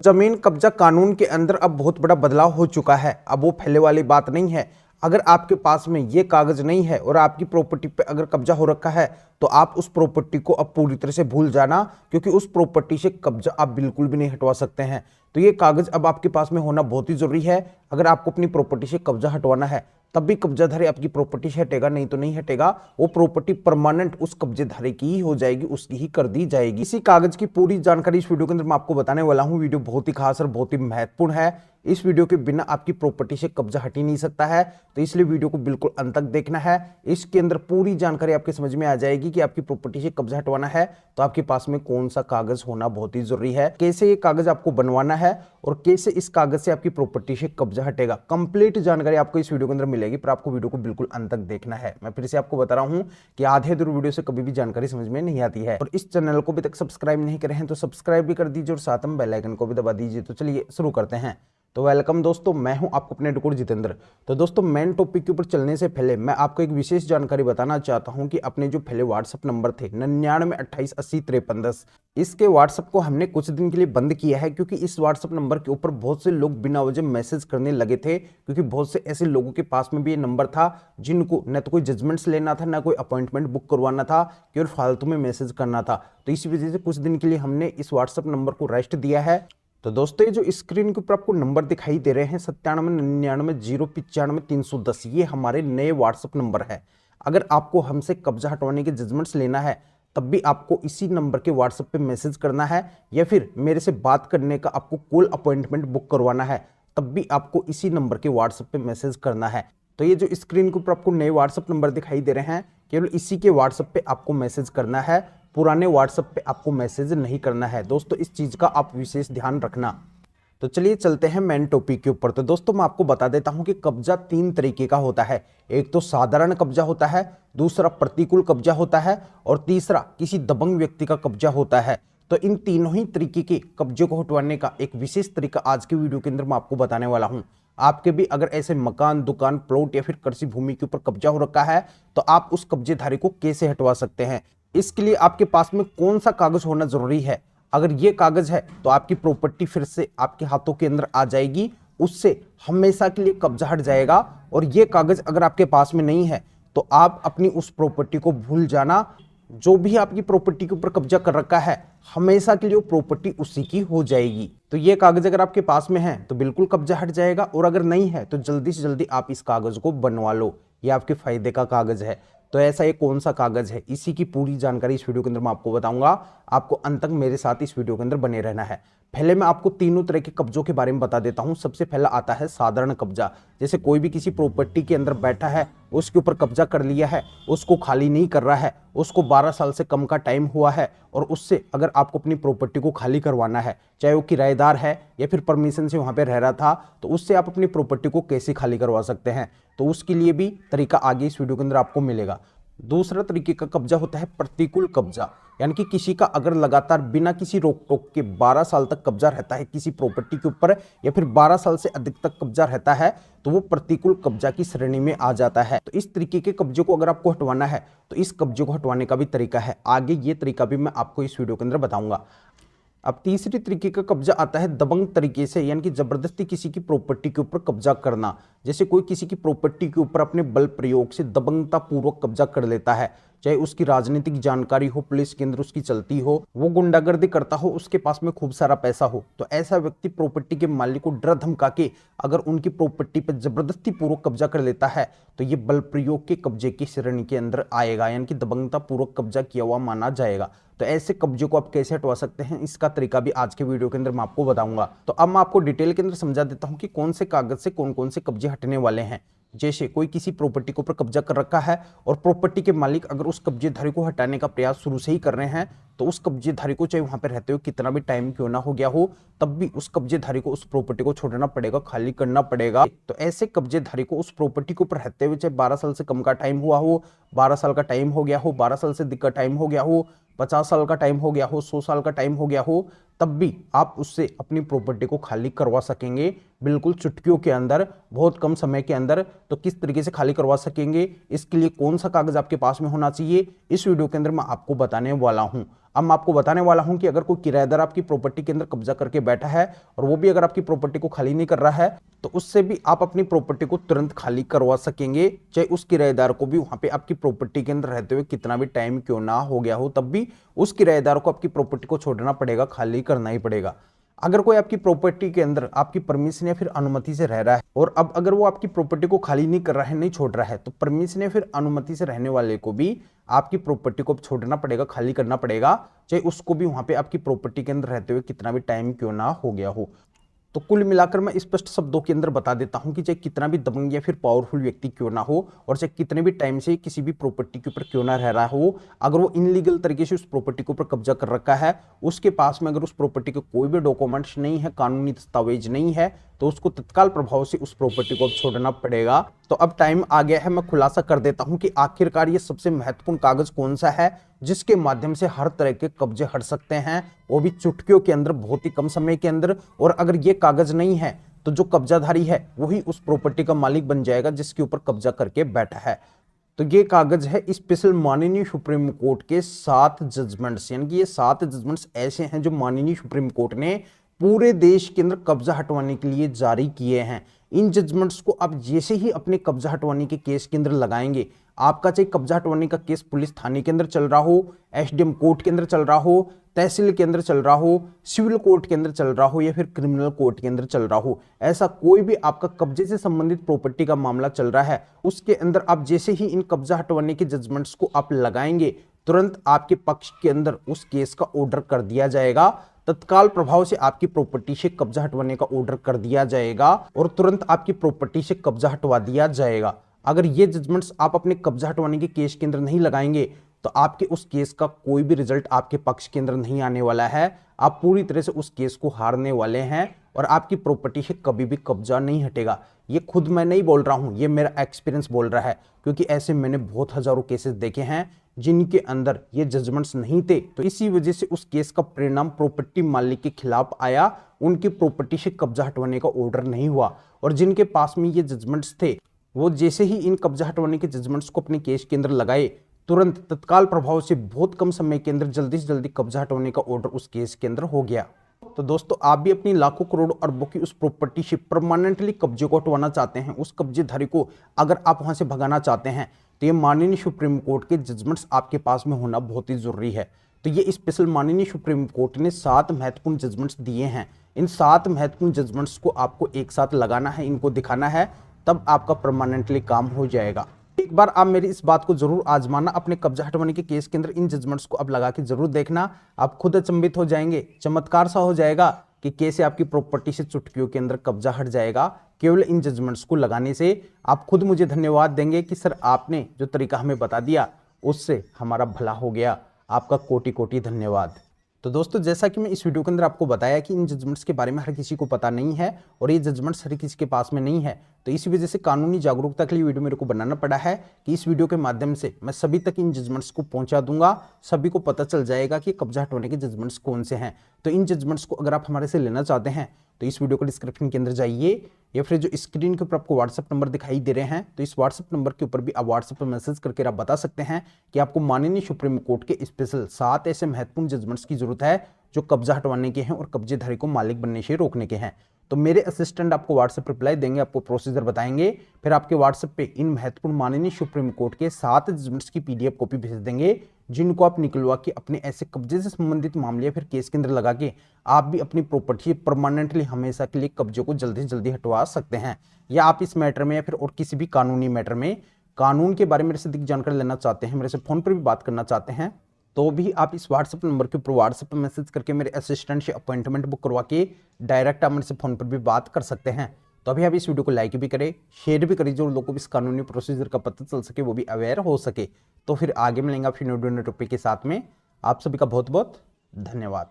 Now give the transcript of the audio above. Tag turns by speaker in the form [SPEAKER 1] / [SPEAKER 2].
[SPEAKER 1] जमीन कब्जा कानून के अंदर अब बहुत बड़ा बदलाव हो चुका है। अब वो पहले वाली बात नहीं है। अगर आपके पास में ये कागज नहीं है और आपकी प्रॉपर्टी पे अगर कब्जा हो रखा है तो आप उस प्रॉपर्टी को अब पूरी तरह से भूल जाना, क्योंकि उस प्रॉपर्टी से कब्जा आप बिल्कुल भी नहीं हटवा सकते हैं। तो ये कागज अब आपके पास में होना बहुत ही जरूरी है। अगर आपको अपनी प्रॉपर्टी से कब्जा हटवाना है तब भी कब्जाधारी आपकी प्रॉपर्टी से हटेगा, नहीं तो नहीं हटेगा। वो प्रॉपर्टी परमानेंट उस कब्जेधारी की ही हो जाएगी, उसकी ही कर दी जाएगी। इसी कागज की पूरी जानकारी इस वीडियो के अंदर मैं आपको बताने वाला हूं। वीडियो बहुत ही खास और बहुत ही महत्वपूर्ण है। इस वीडियो के बिना आपकी प्रॉपर्टी से कब्जा हट ही नहीं सकता है, तो इसलिए वीडियो को बिल्कुल अंत तक देखना है। इसके अंदर पूरी जानकारी आपके समझ में आ जाएगी कि आपकी प्रॉपर्टी से कब्जा हटवाना है तो आपके पास में कौन सा कागज होना बहुत ही जरूरी है, कैसे ये कागज आपको बनवाना है और कैसे इस कागज से आपकी प्रॉपर्टी से कब्जा हटेगा। कंप्लीट जानकारी आपको इस वीडियो के अंदर मिलेगी, पर आपको वीडियो को बिल्कुल अंत तक देखना है। मैं फिर से आपको बता रहा हूं कि आधे अधूरे वीडियो से कभी भी जानकारी समझ में नहीं आती है। और इस चैनल को अभी तक सब्सक्राइब नहीं करे हैं तो सब्सक्राइब भी कर दीजिए और साथ में बेल आइकन को भी दबा दीजिए। तो चलिए शुरू करते हैं। तो वेलकम दोस्तों, मैं हूं आपको अपने डॉक्टर जितेंद्र। तो दोस्तों, मेन टॉपिक के ऊपर चलने से पहले मैं आपको एक विशेष जानकारी बताना चाहता हूं कि अपने जो पहले व्हाट्सएप नंबर थे 9928805310, इसके व्हाट्सएप को हमने कुछ दिन के लिए बंद किया है, क्योंकि इस व्हाट्सएप नंबर के ऊपर बहुत से लोग बिना वजह मैसेज करने लगे थे। क्योंकि बहुत से ऐसे लोगों के पास में भी ये नंबर था जिनको न तो कोई जजमेंट्स लेना था, ना कोई अपॉइंटमेंट बुक करवाना था, केवल फालतू में मैसेज करना था। तो इसी वजह से कुछ दिन के लिए हमने इस व्हाट्सएप नंबर को रेस्ट दिया है। तो दोस्तों, ये जो स्क्रीन के ऊपर आपको नंबर दिखाई दे रहे हैं 9799095310, ये हमारे नए व्हाट्सएप नंबर है। अगर आपको हमसे कब्जा हटवाने के जजमेंट्स लेना है तब भी आपको इसी नंबर के व्हाट्सएप पे मैसेज करना है, या फिर मेरे से बात करने का आपको कॉल अपॉइंटमेंट बुक करवाना है तब भी आपको इसी नंबर के व्हाट्सएप पे मैसेज करना है। तो ये जो स्क्रीन के ऊपर आपको नए व्हाट्सएप नंबर दिखाई दे रहे हैं, केवल इसी के व्हाट्सएप पे आपको मैसेज करना है, पुराने व्हाट्सएप पे आपको मैसेज नहीं करना है। दोस्तों, इस चीज का आप विशेष ध्यान रखना। तो चलिए चलते हैं मेन टॉपिक के ऊपर। तो दोस्तों, मैं आपको बता देता हूं कि कब्जा 3 तरीके का होता है। एक तो साधारण कब्जा होता है, दूसरा प्रतिकूल कब्जा होता है और तीसरा किसी दबंग व्यक्ति का कब्जा होता है। तो इन तीनों ही तरीके के कब्जे को हटवाने का एक विशेष तरीका आज की वीडियो के अंदर मैं आपको बताने वाला हूं। आपके भी अगर ऐसे मकान, दुकान, प्लॉट या फिर कृषि भूमि के ऊपर कब्जा हो रखा है तो आप उस कब्जेधारी को कैसे हटवा सकते हैं, इसके लिए आपके पास में कौन सा कागज होना जरूरी है। अगर ये कागज है तो आपकी प्रॉपर्टी फिर से आपके हाथों के अंदर आ जाएगी, उससे हमेशा के लिए कब्जा हट जाएगा। और ये कागज अगर आपके पास में नहीं है तो आप अपनी उस प्रॉपर्टी को भूल जाना। जो भी आपकी प्रॉपर्टी के ऊपर कब्जा कर रखा है हमेशा के लिए वो प्रॉपर्टी उसी की हो जाएगी। तो ये कागज अगर आपके पास में है तो बिल्कुल कब्जा हट जाएगा, और अगर नहीं है तो जल्दी से जल्दी आप इस कागज को बनवा लो, ये आपके फायदे का कागज है। तो ऐसा ये कौन सा कागज है, इसी की पूरी जानकारी इस वीडियो के अंदर मैं आपको बताऊंगा। आपको अंत तक मेरे साथ इस वीडियो के अंदर बने रहना है। पहले मैं आपको तीनों तरह के कब्जों के बारे में बता देता हूं। सबसे पहला आता है साधारण कब्जा। जैसे कोई भी किसी प्रॉपर्टी के अंदर बैठा है, उसके ऊपर कब्जा कर लिया है, उसको खाली नहीं कर रहा है, उसको 12 साल से कम का टाइम हुआ है, और उससे अगर आपको अपनी प्रॉपर्टी को खाली करवाना है, चाहे वो किराएदार है या फिर परमिशन से वहां पे रह रहा था, तो उससे आप अपनी प्रॉपर्टी को कैसे खाली करवा सकते हैं, तो उसके लिए भी तरीका आगे इस वीडियो के अंदर आपको मिलेगा। दूसरा तरीके का कब्जा होता है प्रतिकूल कब्जा, यानी कि किसी का अगर लगातार बिना किसी रोक टोक के 12 साल तक कब्जा रहता है किसी प्रॉपर्टी के ऊपर, या फिर 12 साल से अधिक तक कब्जा रहता है, तो वो प्रतिकूल कब्जा की श्रेणी में आ जाता है। तो इस तरीके के कब्जे को अगर आपको हटवाना है तो इस कब्जे को हटवाने का भी तरीका है। आगे ये तरीका भी मैं आपको इस वीडियो के अंदर बताऊंगा। अब तीसरी तरीके का कब्जा आता है दबंग तरीके से, यानी कि जबरदस्ती किसी की प्रॉपर्टी के ऊपर कब्जा करना। जैसे कोई किसी की प्रॉपर्टी के ऊपर अपने बल प्रयोग से दबंगता पूर्वक कब्जा कर लेता है, चाहे उसकी राजनीतिक जानकारी हो, पुलिस के अंदर उसकी चलती हो, वो गुंडागर्दी करता हो, उसके पास में खूब सारा पैसा हो, तो ऐसा व्यक्ति प्रॉपर्टी के मालिक को डर धमका के अगर उनकी प्रॉपर्टी पर जबरदस्ती पूर्वक कब्जा कर लेता है तो ये बल प्रयोग के कब्जे की श्रेणी के अंदर आएगा, यानी कि दबंगता पूर्वक कब्जा किया हुआ माना जाएगा। तो ऐसे कब्जे को आप कैसे हटवा सकते हैं, इसका तरीका भी आज के वीडियो के अंदर मैं आपको बताऊंगा। तो अब मैं आपको डिटेल के अंदर समझा देता हूं कि कौन से कागज से कौन कौन से कब्जे हटने वाले हैं। जैसे कोई किसी प्रॉपर्टी के ऊपर कब्जा कर रखा है और प्रॉपर्टी के मालिक अगर उस कब्जेधारी को हटाने का प्रयास शुरू से ही कर रहे हैं, तो उस कब्जेधारी को चाहे वहां पर रहते हुए कितना भी टाइम क्यों ना हो गया हो, तब भी उस कब्जेधारी को उस प्रॉपर्टी को छोड़ना पड़ेगा, खाली करना पड़ेगा। तो ऐसे कब्जेधारी को उस प्रॉपर्टी के ऊपर रहते हुए चाहे 12 साल से कम का टाइम हुआ हो, 12 साल का टाइम हो गया हो, 12 साल से अधिक का टाइम हो गया हो, 50 साल का टाइम हो गया हो, 100 साल का टाइम हो गया हो, तब भी आप उससे अपनी प्रॉपर्टी को खाली करवा सकेंगे, बिल्कुल चुटकियों के अंदर, बहुत कम समय के अंदर। तो किस तरीके से खाली करवा सकेंगे, इसके लिए कौन सा कागज आपके पास में होना चाहिए, इस वीडियो के अंदर मैं आपको बताने वाला हूं। अब मैं आपको बताने वाला हूं कि अगर कोई किराएदार आपकी प्रॉपर्टी के अंदर कब्जा करके बैठा है और वो भी अगर आपकी प्रॉपर्टी को खाली नहीं कर रहा है तो उससे भी आप अपनी प्रॉपर्टी को तुरंत खाली करवा सकेंगे, चाहे उस किराएदार को भी वहां पे आपकी प्रॉपर्टी के अंदर रहते हुए कितना भी टाइम क्यों ना हो गया हो, तब भी उस किराएदार को आपकी प्रॉपर्टी को छोड़ना पड़ेगा, खाली करना ही पड़ेगा। अगर कोई आपकी प्रॉपर्टी के अंदर आपकी परमिशन या फिर अनुमति से रह रहा है और अब अगर वो आपकी प्रॉपर्टी को खाली नहीं कर रहा है, नहीं छोड़ रहा है, तो परमिशन या फिर अनुमति से रहने वाले को भी आपकी प्रॉपर्टी को छोड़ना पड़ेगा, खाली करना पड़ेगा, चाहे उसको भी वहां पे आपकी प्रॉपर्टी के अंदर रहते हुए कितना भी टाइम क्यों ना हो गया हो। तो कुल मिलाकर मैं स्पष्ट शब्दों के अंदर बता देता हूं कि चाहे कितना भी दबंग या फिर पावरफुल व्यक्ति क्यों ना हो और चाहे कितने भी टाइम से किसी भी प्रॉपर्टी के ऊपर क्यों ना रह रहा हो, अगर वो इनलीगल तरीके से उस प्रॉपर्टी के ऊपर कब्जा कर रखा है, उसके पास में अगर उस प्रॉपर्टी के कोई भी डॉक्यूमेंट्स नहीं है, कानूनी दस्तावेज नहीं है, तो उसको तत्काल प्रभाव से उस प्रॉपर्टी को अब छोड़ना पड़ेगा। तो अब टाइम आ गया है, मैं खुलासा कर देता हूं कि आखिरकार ये सबसे महत्वपूर्ण कागज कौन सा है जिसके माध्यम से हर तरह के कब्जे हट सकते हैं, वो भी चुटकियों के अंदर, बहुत ही कम समय के अंदर। और अगर ये कागज नहीं है तो जो कब्जाधारी है वही उस प्रॉपर्टी का मालिक बन जाएगा जिसके ऊपर कब्जा करके बैठा है। तो ये कागज है स्पेशल माननीय सुप्रीम कोर्ट के 7 जजमेंट्स, यानी कि ये 7 जजमेंट्स ऐसे हैं जो माननीय सुप्रीम कोर्ट ने पूरे देश के अंदर कब्जा हटवाने के लिए जारी किए हैं। इन जजमेंट्स को आप जैसे ही अपने कब्जा हटवाने के केस के अंदर लगाएंगे, आपका चाहे कब्जा हटवाने का केस पुलिस थाने के अंदर चल रहा हो, एसडीएम कोर्ट के अंदर चल रहा हो, तहसील के अंदर चल रहा हो, सिविल कोर्ट के अंदर चल रहा हो या फिर क्रिमिनल कोर्ट के अंदर चल रहा हो, ऐसा कोई भी आपका कब्जे से संबंधित प्रॉपर्टी का मामला चल रहा है, उसके अंदर आप जैसे ही इन कब्जा हटवाने के जजमेंट्स को आप लगाएंगे, तुरंत आपके पक्ष के अंदर उस केस का ऑर्डर कर दिया जाएगा, तत्काल प्रभाव से आपकी प्रॉपर्टी से कब्जा हटवाने का ऑर्डर कर दिया जाएगा और तुरंत आपकी प्रॉपर्टी से कब्जा हटवा दिया जाएगा। अगर ये जजमेंट्स आप अपने कब्जा हटवाने के केस के अंदर नहीं लगाएंगे तो आपके उस केस का कोई भी रिजल्ट आपके पक्ष के अंदर नहीं आने वाला है। आप पूरी तरह से उस केस को हारने वाले हैं और आपकी प्रॉपर्टी से कभी भी कब्जा नहीं हटेगा। ये खुद मैं नहीं बोल रहा हूं, ये मेरा एक्सपीरियंस बोल रहा है, क्योंकि ऐसे मैंने बहुत हजारों केसेस देखे हैं जिनके अंदर ये जजमेंट्स नहीं थे, तो इसी वजह से उस केस का परिणाम प्रॉपर्टी मालिक के खिलाफ आया, उनकी प्रॉपर्टी से कब्जा हटवाने का ऑर्डर नहीं हुआ। और जिनके पास में ये जजमेंट्स थे वो जैसे ही इन कब्जा हटवाने के जजमेंट्स को अपने केस के अंदर लगाए, तुरंत तत्काल प्रभाव से बहुत कम समय के अंदर जल्दी से जल्दी कब्जा हटवाने का ऑर्डर उस केस के अंदर हो गया। तो दोस्तों, आप भी अपनी लाखों करोड़ों अरबों की उस प्रॉपर्टी से परमानेंटली कब्जे को हटवाना चाहते हैं, उस कब्जेधारी को अगर आप वहां से भगाना चाहते हैं, तो ये माननीय सुप्रीम कोर्ट के जजमेंट्स आपके पास में होना बहुत ही जरूरी है। तो ये स्पेशल माननीय सुप्रीम कोर्ट ने 7 महत्वपूर्ण जजमेंट्स दिए हैं। इन 7 महत्वपूर्ण जजमेंट्स को आपको एक साथ लगाना है, इनको दिखाना है, तब आपका परमानेंटली काम हो जाएगा। एक बार आप मेरी इस बात को जरूर आजमाना, अपने कब्जा हटवाने के केस के अंदर इन जजमेंट्स को अब लगा के जरूर देखना, आप खुद अचंभित हो जाएंगे, चमत्कार सा हो जाएगा कि कैसे आपकी प्रॉपर्टी से चुटकियों के अंदर कब्जा हट जाएगा केवल इन जजमेंट्स को लगाने से। आप खुद मुझे धन्यवाद देंगे कि सर आपने जो तरीका हमें बता दिया उससे हमारा भला हो गया। आपका कोटि कोटि धन्यवाद। तो दोस्तों, जैसा कि मैं इस वीडियो के अंदर आपको बताया कि इन जजमेंट्स के बारे में हर किसी को पता नहीं है और ये जजमेंट्स हर किसी के पास में नहीं है, तो इसी वजह से कानूनी जागरूकता के लिए वीडियो मेरे को बनाना पड़ा है कि इस वीडियो के माध्यम से मैं सभी तक इन जजमेंट्स को पहुंचा दूंगा, सभी को पता चल जाएगा कि कब्जा हटवाने के जजमेंट्स कौन से हैं। तो इन जजमेंट्स को अगर आप हमारे से लेना चाहते हैं तो इस वीडियो को डिस्क्रिप्शन के अंदर जाइए या फिर जो स्क्रीन के ऊपर आपको व्हाट्सएप नंबर दिखाई दे रहे हैं, तो इस व्हाट्सएप नंबर के ऊपर भी आप व्हाट्सएप पर मैसेज करके आप बता सकते हैं कि आपको माननीय सुप्रीम कोर्ट के स्पेशल 7 ऐसे महत्वपूर्ण जजमेंट्स की जरूरत है जो कब्जा हटवाने के हैं और कब्जेधारी को मालिक बनने से रोकने के हैं। तो मेरे असिस्टेंट आपको व्हाट्सएप रिप्लाई देंगे, आपको प्रोसीजर बताएंगे, फिर आपके व्हाट्सएप पे इन महत्वपूर्ण माननीय सुप्रीम कोर्ट के 7 जजमेंट्स की पीडीएफ कॉपी भेज देंगे, जिनको आप निकलवा के अपने ऐसे कब्जे से संबंधित मामले या फिर केस के अंदर लगा के आप भी अपनी प्रॉपर्टी परमानेंटली हमेशा के लिए कब्जे को जल्दी से जल्दी हटवा सकते हैं। या आप इस मैटर में या फिर और किसी भी कानूनी मैटर में कानून के बारे में मेरे से अधिक जानकारी लेना चाहते हैं, मेरे से फोन पर भी बात करना चाहते हैं, तो भी आप इस व्हाट्सएप नंबर के ऊपर व्हाट्सएप पर मैसेज करके मेरे असिस्टेंट से अपॉइंटमेंट बुक करवा के डायरेक्ट आप मेरे से फोन पर भी बात कर सकते हैं। तो अभी आप इस वीडियो को लाइक भी करें, शेयर भी करें, जो लोगों को इस कानूनी प्रोसीजर का पता चल सके, वो भी अवेयर हो सके। तो फिर आगे मिलेंगे आपसे न्यू टॉपिक के साथ में। आप सभी का बहुत बहुत धन्यवाद।